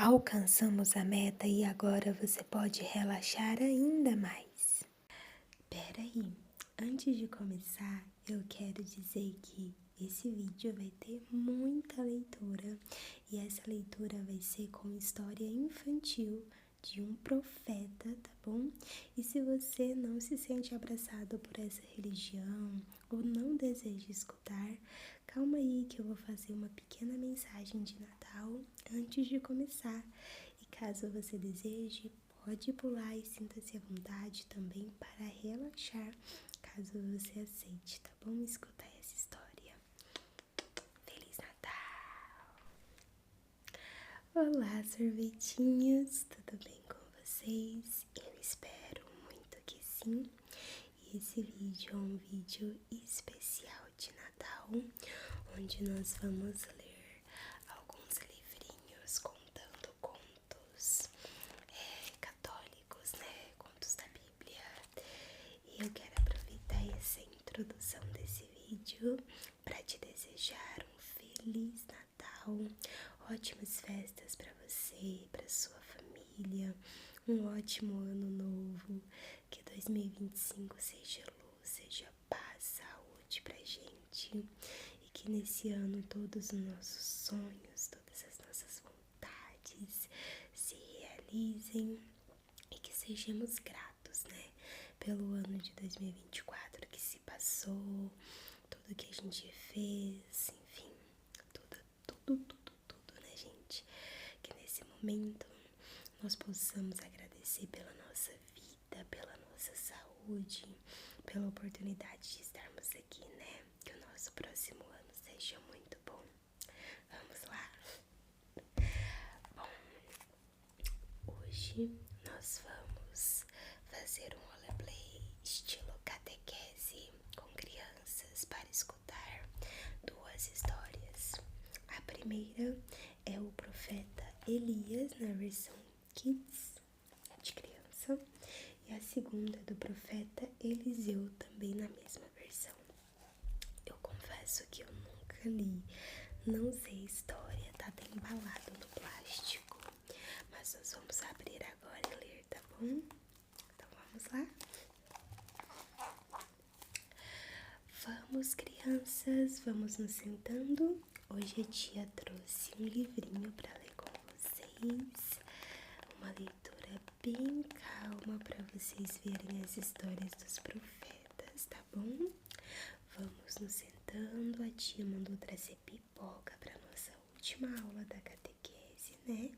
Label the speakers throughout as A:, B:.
A: Alcançamos a meta e agora você pode relaxar ainda mais. Peraí, antes de começar, eu quero dizer que esse vídeo vai ter muita leitura e essa leitura vai ser com história infantil de um profeta, tá bom? E se você não se sente abraçado por essa religião ou não deseja escutar, calma aí que eu vou fazer uma pequena mensagem de Natal antes de começar. E caso você deseje, pode pular e sinta-se à vontade também para relaxar, caso você aceite, tá bom? Escutar essa história. Feliz Natal! Olá, sorvetinhos! Tudo bem com vocês? Eu espero muito que sim. E esse vídeo é um vídeo especial de Natal, onde nós vamos ler alguns livrinhos contando contos católicos, né? Contos da Bíblia. E eu quero aproveitar essa introdução desse vídeo para te desejar um Feliz Natal, ótimas festas para você, para sua família, um ótimo ano novo, que 2025 seja luz, seja paz, saúde pra gente e que nesse ano todos os nossos sonhos, todas as nossas vontades se realizem e que sejamos gratos, né, pelo ano de 2024 que se passou, tudo que a gente fez, enfim, tudo, né, gente? Que nesse momento nós possamos agradecer pela nossa vida, pela nossa saúde, pela oportunidade de estarmos aqui, né? Que o nosso próximo ano seja muito bom. Vamos lá? Bom, hoje nós vamos fazer um roleplay estilo catequese com crianças para escutar duas histórias. A primeira é o profeta Elias na versão Kids de criança e a segunda é do profeta Eliseu também na mesma versão. Eu confesso que eu nunca li, não sei a história, tá até embalado no plástico, mas nós vamos abrir agora e ler, tá bom? Então vamos lá? Vamos, crianças, vamos nos sentando. Hoje a tia trouxe um livrinho para ler com vocês, uma leitura bem calma para vocês verem as histórias dos profetas, tá bom? Vamos nos sentando, a tia mandou trazer pipoca para nossa última aula da catequese, né?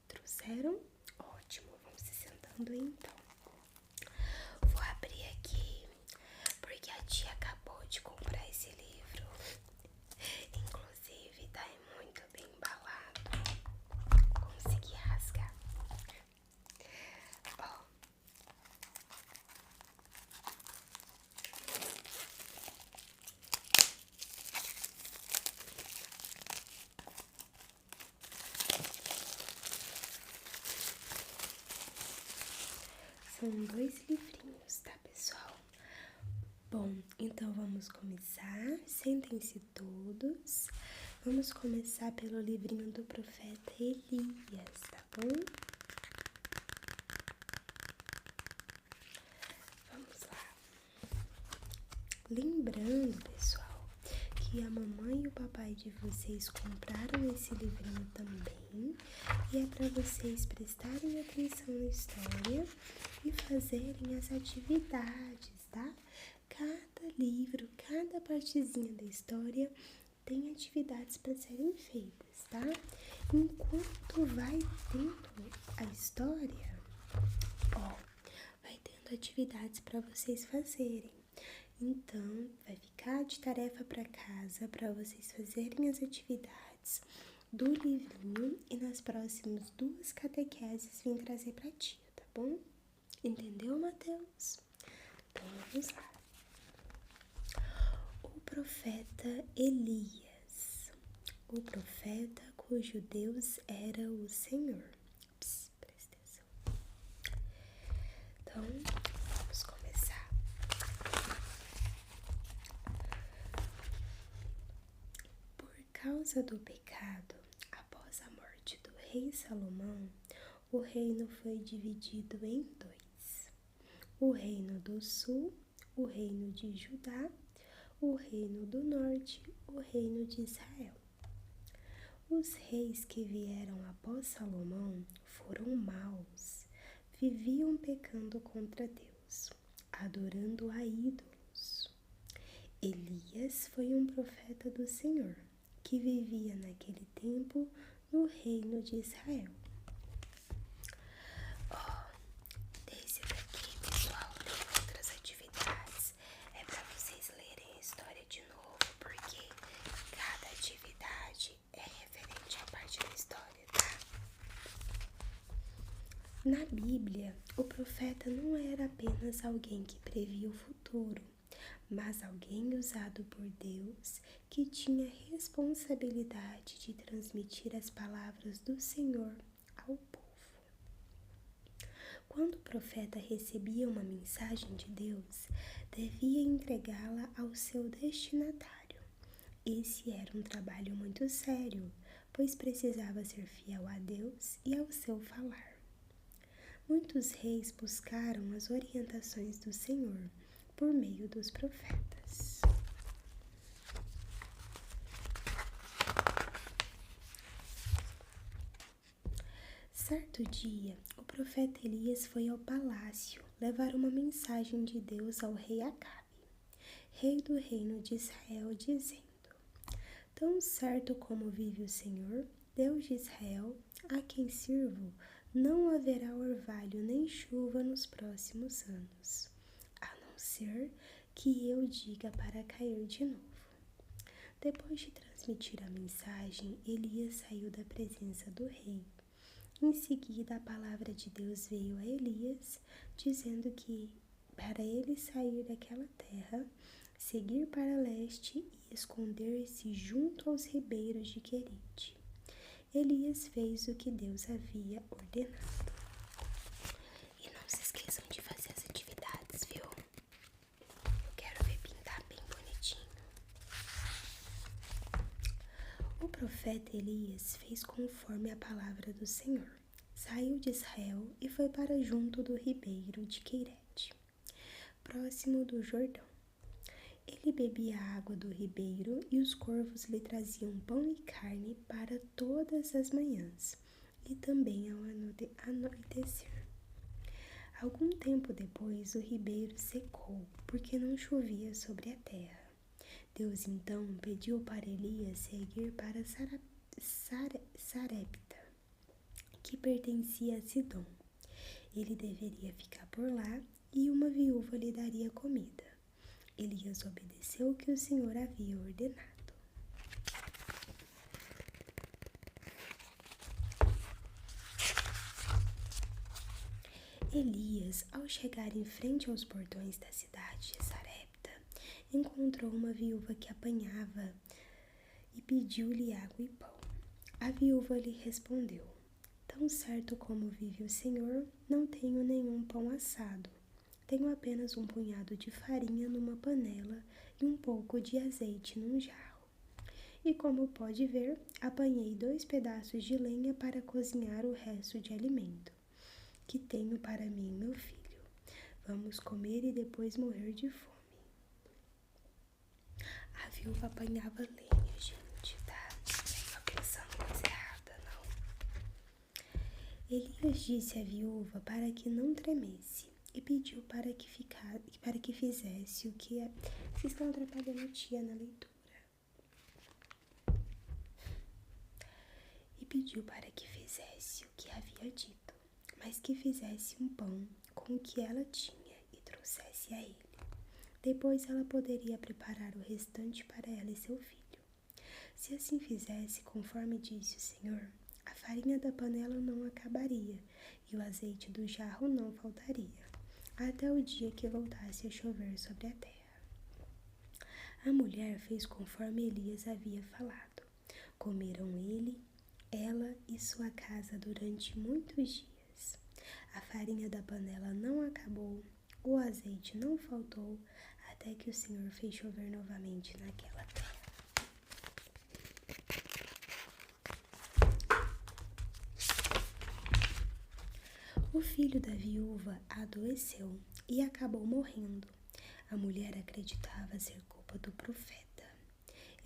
A: Trouxeram? Ótimo, vamos se sentando então. Vou abrir aqui, porque a tia acabou de comprar esse livro. Inclusive, tá muito bem embalado. Consegui rasgar. Ó. São 2 livrinhos, tá, pessoal? Bom, então vamos começar. Sentem-se todos. Vamos começar pelo livrinho do profeta Elias, tá bom? Vamos lá. Lembrando, pessoal, que a mamãe e o papai de vocês compraram esse livrinho também. E é para vocês prestarem atenção na história e fazerem as atividades, tá? Cada livro, cada partezinha da história tem atividades para serem feitas, tá? Enquanto vai tendo a história, ó, vai tendo atividades para vocês fazerem. Então, vai ficar de tarefa para casa para vocês fazerem as atividades do livrinho e nas próximas 2 catequeses vim trazer pra tia, tá bom? Entendeu, Mateus? Então vamos lá. O profeta Elias, o profeta cujo Deus era o Senhor. Presta atenção. Então, vamos começar. Por causa do pecado, após a morte do rei rei Salomão, o reino foi dividido em dois: o reino do sul, o reino de Judá, o reino do norte, o reino de Israel. Os reis que vieram após Salomão foram maus, viviam pecando contra Deus, adorando a ídolos. Elias foi um profeta do Senhor, que vivia naquele tempo no reino de Israel. Desse daqui, pessoal, tem outras atividades. É para vocês lerem a história de novo, porque cada atividade é referente à parte da história, tá? Na Bíblia, o profeta não era apenas alguém que previa o futuro, mas alguém usado por Deus que tinha responsabilidade de transmitir as palavras do Senhor ao povo. Quando o profeta recebia uma mensagem de Deus, devia entregá-la ao seu destinatário. Esse era um trabalho muito sério, pois precisava ser fiel a Deus e ao seu falar. Muitos reis buscaram as orientações do Senhor por meio dos profetas. Certo dia, o profeta Elias foi ao palácio levar uma mensagem de Deus ao rei Acabe, rei do reino de Israel, dizendo: Tão certo como vive o Senhor, Deus de Israel, a quem sirvo, não haverá orvalho nem chuva nos próximos anos, a não ser que eu diga para cair de novo. Depois de transmitir a mensagem, Elias saiu da presença do rei. Em seguida, a palavra de Deus veio a Elias, dizendo que para ele sair daquela terra, seguir para leste e esconder-se junto aos ribeiros de Querite. Elias fez o que Deus havia ordenado. E não se esqueçam de fazer as atividades, viu? Eu quero ver pintar bem bonitinho. O profeta Elias fez conforme a palavra do Senhor. Saiu de Israel e foi para junto do ribeiro de Querite, próximo do Jordão. Ele bebia a água do ribeiro e os corvos lhe traziam pão e carne para todas as manhãs e também ao anoitecer. Algum tempo depois, o ribeiro secou porque não chovia sobre a terra. Deus então pediu para Elias seguir para Sarepta, que pertencia a Sidom. Ele deveria ficar por lá e uma viúva lhe daria comida. Elias obedeceu o que o Senhor havia ordenado. Elias, ao chegar em frente aos portões da cidade de Sarepta, encontrou uma viúva que apanhava e pediu-lhe água e pão. A viúva lhe respondeu: Tão certo como vive o Senhor, não tenho nenhum pão assado. Tenho apenas um punhado de farinha numa panela e um pouco de azeite num jarro. E como pode ver, apanhei 2 pedaços de lenha para cozinhar o resto de alimento que tenho para mim e meu filho. Vamos comer e depois morrer de fome. A viúva apanhava lenha, gente, tá? Não pensando coisa errada, não. Elias disse à viúva para que não tremesse e pediu para que fizesse o que Vocês estão atrapalhando a tia na leitura. E pediu para que fizesse o que havia dito, mas que fizesse um pão com o que ela tinha e trouxesse a ele. Depois ela poderia preparar o restante para ela e seu filho. Se assim fizesse, conforme disse o Senhor, a farinha da panela não acabaria e o azeite do jarro não faltaria, até o dia que voltasse a chover sobre a terra. A mulher fez conforme Elias havia falado. Comeram ele, ela e sua casa durante muitos dias. A farinha da panela não acabou, o azeite não faltou, até que o Senhor fez chover novamente naquela terra. O filho da viúva adoeceu e acabou morrendo. A mulher acreditava ser culpa do profeta.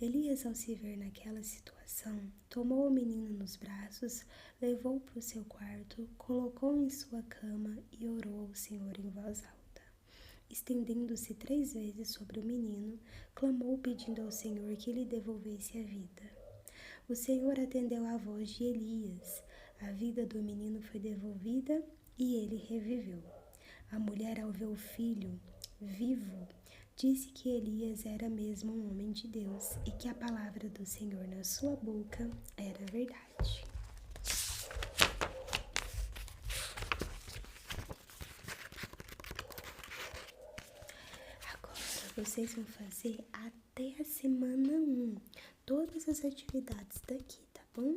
A: Elias, ao se ver naquela situação, tomou o menino nos braços, levou-o para o seu quarto, colocou-o em sua cama e orou ao Senhor em voz alta. Estendendo-se 3 vezes sobre o menino, clamou pedindo ao Senhor que lhe devolvesse a vida. O Senhor atendeu à voz de Elias. A vida do menino foi devolvida e ele reviveu. A mulher, ao ver o filho vivo, disse que Elias era mesmo um homem de Deus e que a palavra do Senhor na sua boca era verdade. Agora vocês vão fazer até a semana 1 todas as atividades daqui, tá bom?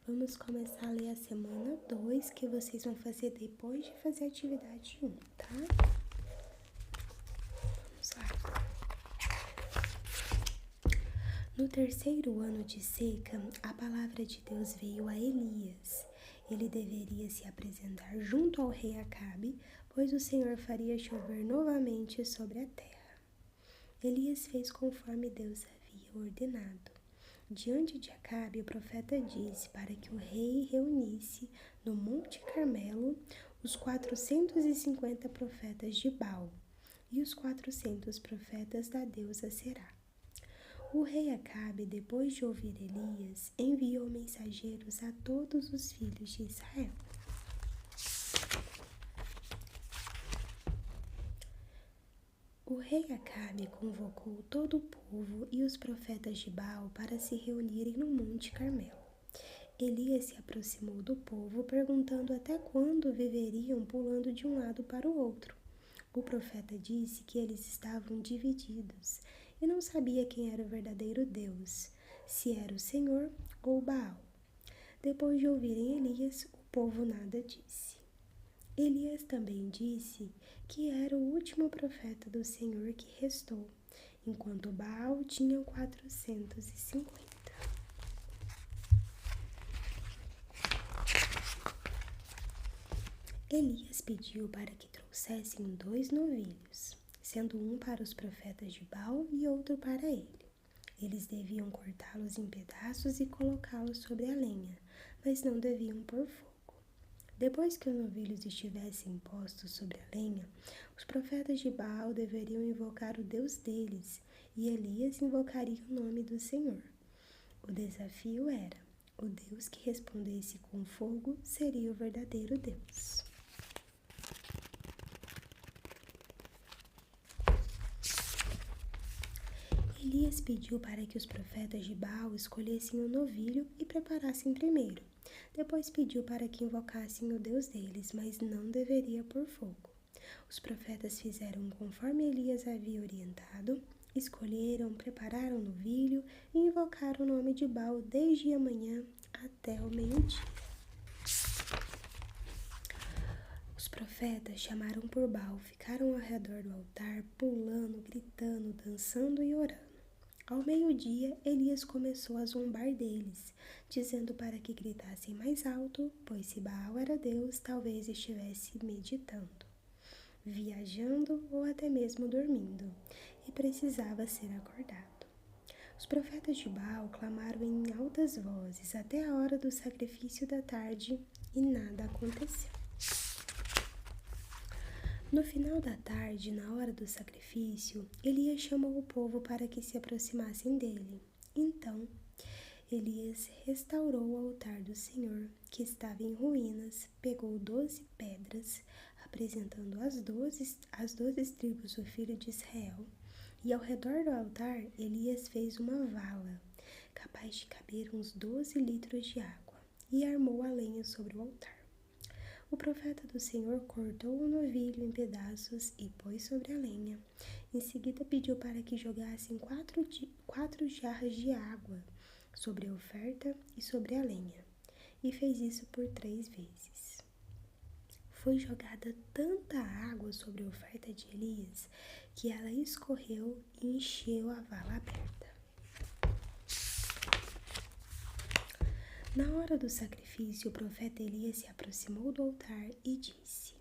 A: Vamos começar a ler a semana 2, que vocês vão fazer depois de fazer a atividade 1, tá? Vamos lá. No 3º ano de seca, a palavra de Deus veio a Elias. Ele deveria se apresentar junto ao rei Acabe, pois o Senhor faria chover novamente sobre a terra. Elias fez conforme Deus havia ordenado. Diante de Acabe, o profeta disse para que o rei reunisse no Monte Carmelo os 450 profetas de Baal e os 400 profetas da deusa Será. O rei Acabe, depois de ouvir Elias, enviou mensageiros a todos os filhos de Israel. O rei Acabe convocou todo o povo e os profetas de Baal para se reunirem no Monte Carmelo. Elias se aproximou do povo, perguntando até quando viveriam pulando de um lado para o outro. O profeta disse que eles estavam divididos e não sabia quem era o verdadeiro Deus, se era o Senhor ou Baal. Depois de ouvirem Elias, o povo nada disse. Elias também disse que era o último profeta do Senhor que restou, enquanto Baal tinha 450. Elias pediu para que trouxessem 2 novilhos, sendo um para os profetas de Baal e outro para ele. Eles deviam cortá-los em pedaços e colocá-los sobre a lenha, mas não deviam pôr fogo. Depois que os novilhos estivessem postos sobre a lenha, os profetas de Baal deveriam invocar o Deus deles, e Elias invocaria o nome do Senhor. O desafio era: o Deus que respondesse com fogo seria o verdadeiro Deus. Elias pediu para que os profetas de Baal escolhessem o novilho e preparassem primeiro. Depois pediu para que invocassem o Deus deles, mas não deveria pôr fogo. Os profetas fizeram conforme Elias havia orientado, escolheram, prepararam o novilho e invocaram o nome de Baal desde a manhã até o meio-dia. Os profetas chamaram por Baal, ficaram ao redor do altar, pulando, gritando, dançando e orando. Ao meio-dia, Elias começou a zombar deles, dizendo para que gritassem mais alto, pois se Baal era Deus, talvez estivesse meditando, viajando ou até mesmo dormindo, e precisava ser acordado. Os profetas de Baal clamaram em altas vozes até a hora do sacrifício da tarde e nada aconteceu. No final da tarde, na hora do sacrifício, Elias chamou o povo para que se aproximassem dele. Então, Elias restaurou o altar do Senhor, que estava em ruínas, pegou 12 pedras, apresentando as 12 tribos do filho de Israel, e ao redor do altar, Elias fez uma vala, capaz de caber uns 12 litros de água, e armou a lenha sobre o altar. O profeta do Senhor cortou o novilho em pedaços e pôs sobre a lenha. Em seguida pediu para que jogassem 4 jarras de água sobre a oferta e sobre a lenha, e fez isso por 3 vezes. Foi jogada tanta água sobre a oferta de Elias que ela escorreu e encheu a vala aberta. Na hora do sacrifício, o profeta Elias se aproximou do altar e disse: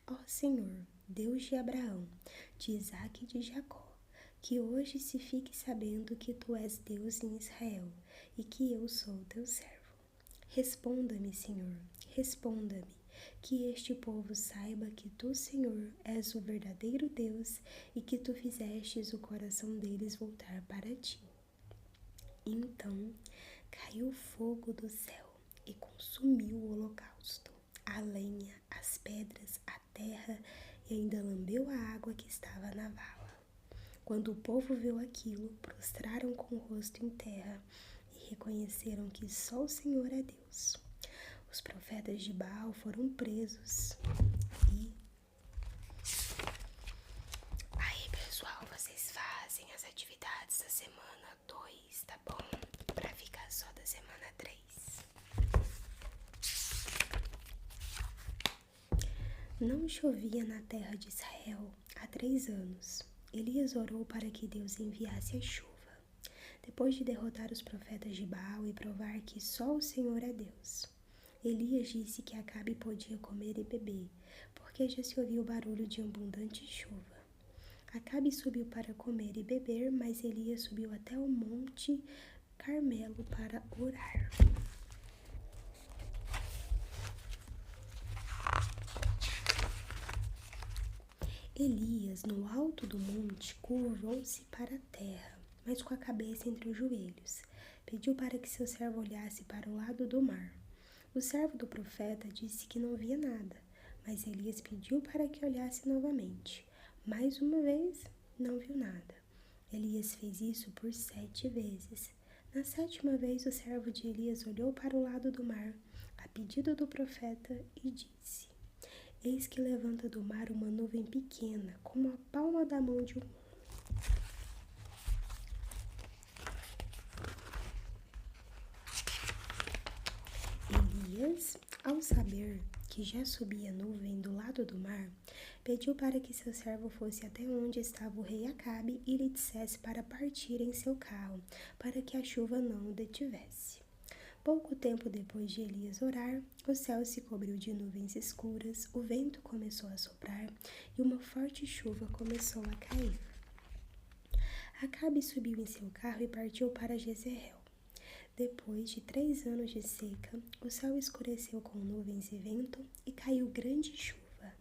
A: Ó Senhor, Deus de Abraão, de Isaque e de Jacó, que hoje se fique sabendo que tu és Deus em Israel e que eu sou teu servo. Responda-me, Senhor, responda-me, que este povo saiba que tu, Senhor, és o verdadeiro Deus e que tu fizestes o coração deles voltar para ti. Então caiu fogo do céu e consumiu o holocausto, a lenha, as pedras, a terra e ainda lambeu a água que estava na vala. Quando o povo viu aquilo, prostraram com o rosto em terra e reconheceram que só o Senhor é Deus. Os profetas de Baal foram presos e... Aí, pessoal, vocês fazem as atividades da semana 2, tá bom? Pra ficar só da semana 3. Não chovia na terra de Israel há 3 anos. Elias orou para que Deus enviasse a chuva. Depois de derrotar os profetas de Baal e provar que só o Senhor é Deus, Elias disse que Acabe podia comer e beber, porque já se ouvia o barulho de abundante chuva. Acabe subiu para comer e beber, mas Elias subiu até o monte Carmelo para orar. Elias, no alto do monte, curvou-se para a terra, mas com a cabeça entre os joelhos. Pediu para que seu servo olhasse para o lado do mar. O servo do profeta disse que não via nada, mas Elias pediu para que olhasse novamente. Mais uma vez, não viu nada. Elias fez isso por 7 vezes. Na 7ª vez, o servo de Elias olhou para o lado do mar, a pedido do profeta, e disse: Eis que levanta do mar uma nuvem pequena, como a palma da mão de um homem. Elias, ao saber que já subia a nuvem do lado do mar, pediu para que seu servo fosse até onde estava o rei Acabe e lhe dissesse para partir em seu carro, para que a chuva não o detivesse. Pouco tempo depois de Elias orar, o céu se cobriu de nuvens escuras, o vento começou a soprar e uma forte chuva começou a cair. Acabe subiu em seu carro e partiu para Jezreel. Depois de 3 anos de seca, o céu escureceu com nuvens e vento e caiu grande chuva.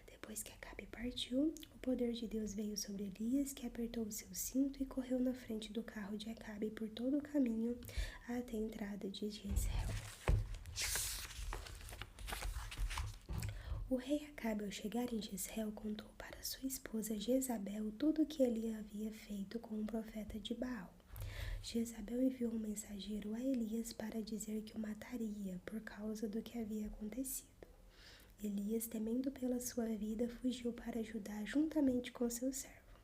A: Depois que Acabe partiu, o poder de Deus veio sobre Elias, que apertou o seu cinto e correu na frente do carro de Acabe por todo o caminho até a entrada de Jezreel. O rei Acabe, ao chegar em Jezreel, contou para sua esposa Jezabel tudo o que ele havia feito com o profeta de Baal. Jezabel enviou um mensageiro a Elias para dizer que o mataria por causa do que havia acontecido. Elias, temendo pela sua vida, fugiu para Judá juntamente com seu servo.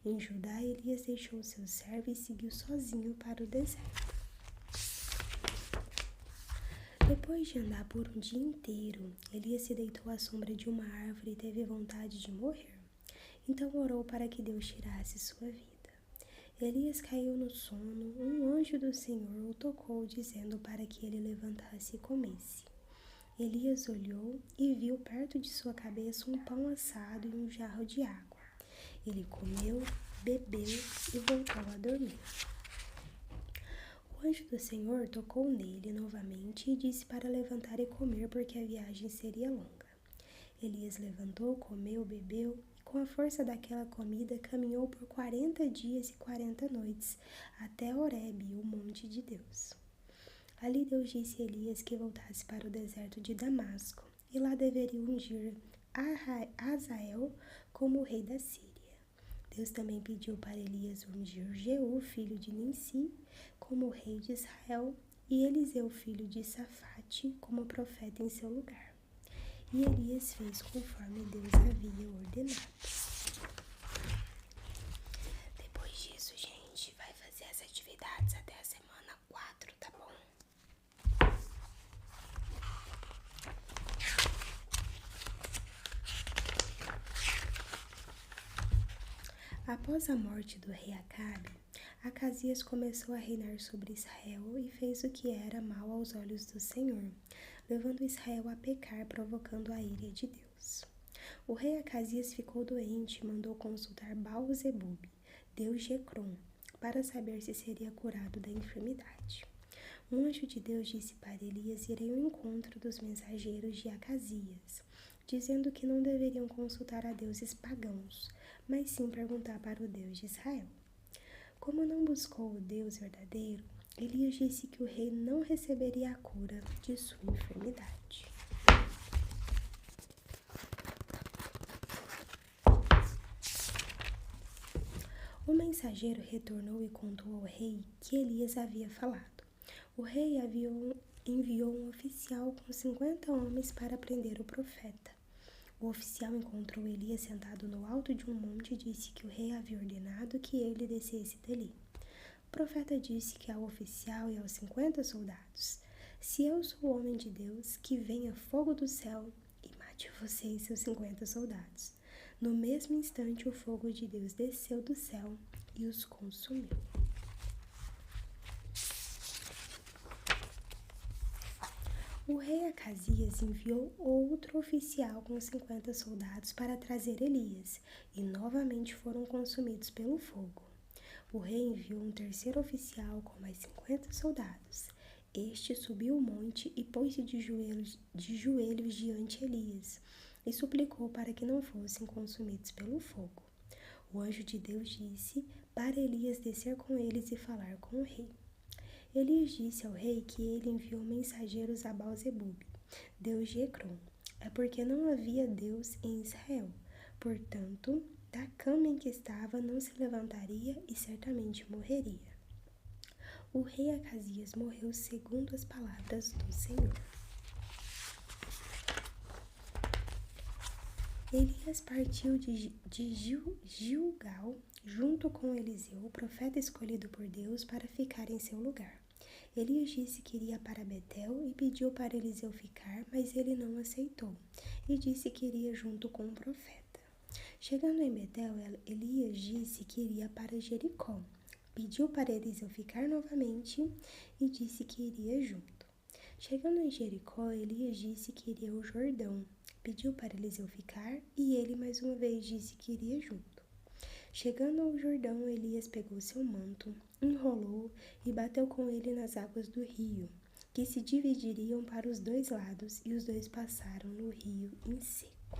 A: Em Judá, Elias deixou seu servo e seguiu sozinho para o deserto. Depois de andar por um dia inteiro, Elias se deitou à sombra de uma árvore e teve vontade de morrer. Então orou para que Deus tirasse sua vida. Elias caiu no sono, um anjo do Senhor o tocou, dizendo para que ele levantasse e comesse. Elias olhou e viu perto de sua cabeça um pão assado e um jarro de água. Ele comeu, bebeu e voltou a dormir. O anjo do Senhor tocou nele novamente e disse para levantar e comer, porque a viagem seria longa. Elias levantou, comeu, bebeu e com a força daquela comida caminhou por 40 dias e 40 noites até Horebe, o monte de Deus. Ali Deus disse a Elias que voltasse para o deserto de Damasco e lá deveria ungir Hazael como rei da Síria. Deus também pediu para Elias ungir Jeú, filho de Nimsi, como rei de Israel, e Eliseu, filho de Safate, como profeta em seu lugar. E Elias fez conforme Deus havia ordenado. Depois disso, gente, vai fazer as atividades até a semana 4, tá bom? Após a morte do rei Acabe, Acasias começou a reinar sobre Israel e fez o que era mal aos olhos do Senhor, levando Israel a pecar, provocando a ira de Deus. O rei Acasias ficou doente e mandou consultar Baal-zebub, deus de Ecrom, para saber se seria curado da enfermidade. Um anjo de Deus disse para Elias ir ao encontro dos mensageiros de Acasias, dizendo que não deveriam consultar a deuses pagãos, mas sim perguntar para o Deus de Israel. Como não buscou o Deus verdadeiro, Elias disse que o rei não receberia a cura de sua enfermidade. O mensageiro retornou e contou ao rei que Elias havia falado. O rei enviou um oficial com 50 homens para prender o profeta. O oficial encontrou Elias sentado no alto de um monte e disse que o rei havia ordenado que ele descesse dali. O profeta disse que ao oficial e aos 50 soldados: "Se eu sou o homem de Deus, que venha fogo do céu e mate você e seus 50 soldados." No mesmo instante, o fogo de Deus desceu do céu e os consumiu. O rei Acasias enviou outro oficial com 50 soldados para trazer Elias, e novamente foram consumidos pelo fogo. O rei enviou um terceiro oficial com mais 50 soldados. Este subiu o monte e pôs-se de joelhos diante de Elias, e suplicou para que não fossem consumidos pelo fogo. O anjo de Deus disse para Elias descer com eles e falar com o rei. Elias disse ao rei que ele enviou mensageiros a Baal-zebub, deus de Ecrom. É porque não havia Deus em Israel. Portanto, da cama em que estava não se levantaria e certamente morreria. O rei Acasias morreu segundo as palavras do Senhor. Elias partiu de Gilgal junto com Eliseu, o profeta escolhido por Deus, para ficar em seu lugar. Elias disse que iria para Betel e pediu para Eliseu ficar, mas ele não aceitou, e disse que iria junto com o profeta. Chegando em Betel, Elias disse que iria para Jericó. Pediu para Eliseu ficar novamente e disse que iria junto. Chegando em Jericó, Elias disse que iria ao Jordão. Pediu para Eliseu ficar e ele mais uma vez disse que iria junto. Chegando ao Jordão, Elias pegou seu manto, enrolou e bateu com ele nas águas do rio, que se dividiriam para os dois lados, e os dois passaram no rio em seco.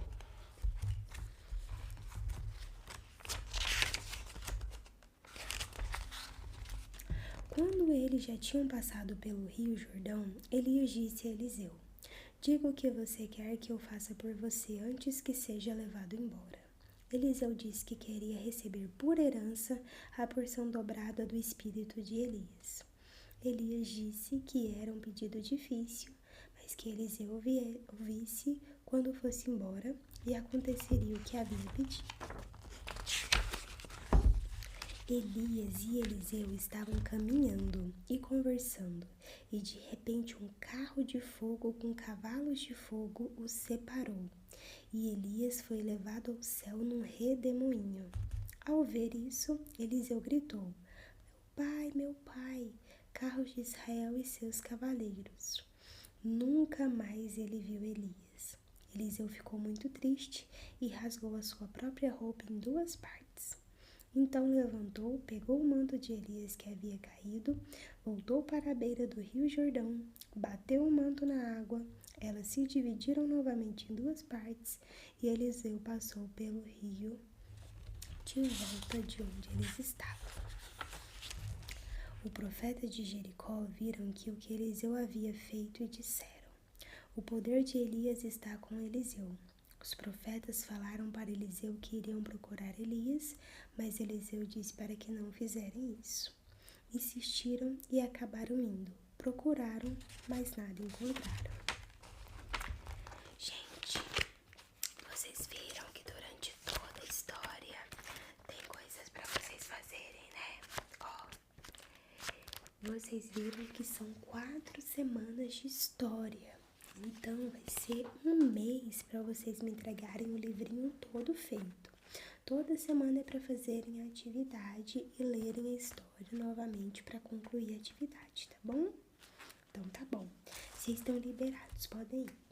A: Quando eles já tinham passado pelo rio Jordão, Elias disse a Eliseu: "Diga o que você quer que eu faça por você antes que seja levado embora." Eliseu disse que queria receber por herança a porção dobrada do espírito de Elias. Elias disse que era um pedido difícil, mas que Eliseu ouvisse quando fosse embora, e aconteceria o que havia pedido. Elias e Eliseu estavam caminhando e conversando, e de repente um carro de fogo com cavalos de fogo os separou, e Elias foi levado ao céu num redemoinho. Ao ver isso, Eliseu gritou: meu pai, carros de Israel e seus cavaleiros." Nunca mais ele viu Elias. Eliseu ficou muito triste e rasgou a sua própria roupa em 2 partes. Então levantou, pegou o manto de Elias que havia caído, voltou para a beira do rio Jordão, bateu o manto na água, elas se dividiram novamente em 2 partes e Eliseu passou pelo rio de volta de onde eles estavam. O profeta de Jericó viram o que Eliseu havia feito e disseram: "O poder de Elias está com Eliseu." Os profetas falaram para Eliseu que iriam procurar Elias, mas Eliseu disse para que não fizerem isso. Insistiram e acabaram indo. Procuraram, mas nada encontraram. Gente, vocês viram que durante toda a história tem coisas para vocês fazerem, né? Ó, vocês viram que são 4 semanas de história. Então vai ser um mês para vocês me entregarem o livrinho todo feito. toda semana é para fazerem a atividade e lerem a história novamente para concluir a atividade, tá bom? Então tá bom. Vocês estão liberados, podem ir.